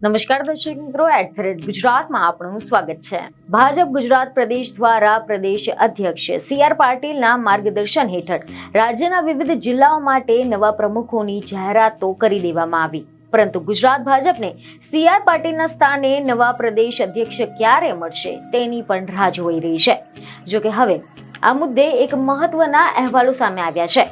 નમસ્કાર દર્શક મિત્રો, @ગુજરાતમાં આપનું સ્વાગત છે। ભાજપ ગુજરાત પ્રદેશ દ્વારા પ્રદેશ અધ્યક્ષ CR પાટીલના માર્ગદર્શન હેઠળ રાજ્યના વિવિધ જિલ્લાઓ માટે નવા પ્રમુખોની જાહેરાતો કરી દેવામાં આવી, પરંતુ ગુજરાત ભાજપને CR પાટીલના સ્થાને નવા પ્રદેશ અધ્યક્ષ ક્યારે મળશે તેની પણ રાહ જોઈ રહી છે। જોકે હવે આ મુદ્દે એક મહત્વના અહેવાલો સામે આવ્યા છે।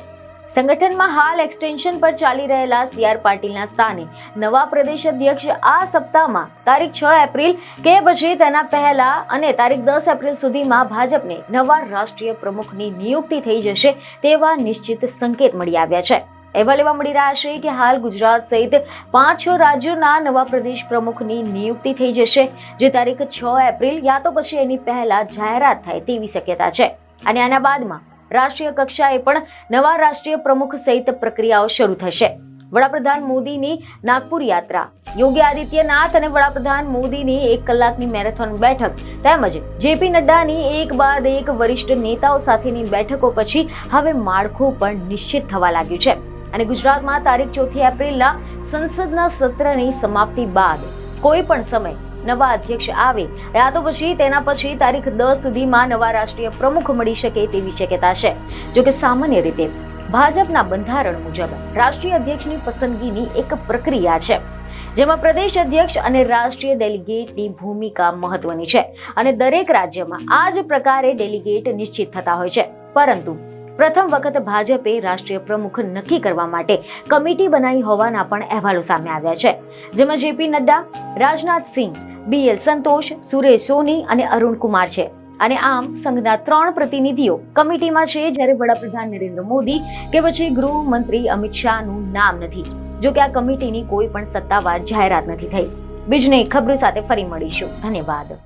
સંગઠનમાં હાલ એક્સટેન્શન પર ચાલી રહેલા CR પાટીલના સ્થાને નવા પ્રદેશ અધ્યક્ષ આ સપ્તાહમાં તારીખ 6 એપ્રિલ કે પછી તેના પહેલા અને તારીખ 10 એપ્રિલ સુધીમાં ભાજપને નવા રાષ્ટ્રીય પ્રમુખની નિયુક્તિ થઈ જશે તેવા નિશ્ચિત સંકેત મળી આવ્યા છે। અહેવાલ એવા મળી રહ્યા છે કે હાલ ગુજરાત સહિત 5-6 રાજ્યોના નવા પ્રદેશ પ્રમુખની નિયુક્તિ થઈ જશે, જે તારીખ 6 એપ્રિલ યા તો પછી એની પહેલા જાહેરાત થાય તેવી શક્યતા છે। અને આના બાદમાં રાષ્ટ્રીય કક્ષાએ પણ નવા રાષ્ટ્રીય પ્રમુખ સહિત પ્રક્રિયાઓ શરૂ થશે। વડાપ્રધાન મોદીની નાગપુર યાત્રા, યોગી આદિત્યનાથ અને વડાપ્રધાન મોદીની 1 કલાકની મેરેથોન બેઠક તેમજ JP નડ્ડાની એક બાદ એક વરિષ્ઠ નેતાઓ સાથેની બેઠકો પછી હવે માળખું પણ નિશ્ચિત થવા લાગ્યું છે। અને ગુજરાતમાં તારીખ 4 એપ્રિલના સંસદના સત્રની સમાપ્તિ બાદ કોઈ પણ સમય નવા અધ્યક્ષ આવે યા તો પછી તેના પછી તારીખ 10 સુધીમાં નવા રાષ્ટ્રીય પ્રમુખ મળી શકે તેવી શક્યતા છે। જોકે સામાન્ય રીતે ભાજપના બંધારણ મુજબ રાષ્ટ્રીય અધ્યક્ષની પસંદગીની એક પ્રક્રિયા છે, જેમાં પ્રદેશ અધ્યક્ષ અને રાષ્ટ્રીય ડેલિગેટની ભૂમિકા મહત્વની છે અને દરેક રાજ્યમાં આ જ પ્રકારે ડેલિગેટ નિશ્ચિત થતા હોય છે। પરંતુ પ્રથમ વખત ભાજપે રાષ્ટ્રીય પ્રમુખ નક્કી કરવા માટે કમિટી બનાવી હોવાના પણ અહેવાલો સામે આવ્યા છે, જેમાં JP નડ્ડા, રાજનાથ સિંહ, BL સંતોષ, સુરેશ સોની અને અરુણ કુમાર છે। અને આમ સંઘના 3 પ્રતિનિધિઓ કમિટીમાં છે, જ્યારે વડાપ્રધાન નરેન્દ્ર મોદી કે પછી ગૃહમંત્રી અમિત શાહનું નામ નથી। જો કે આ કમિટીની કોઈ પણ સત્તાવાર જાહેરાત નથી થઈ। બીજની ખબર સાથે ફરી મળીશું। ધન્યવાદ।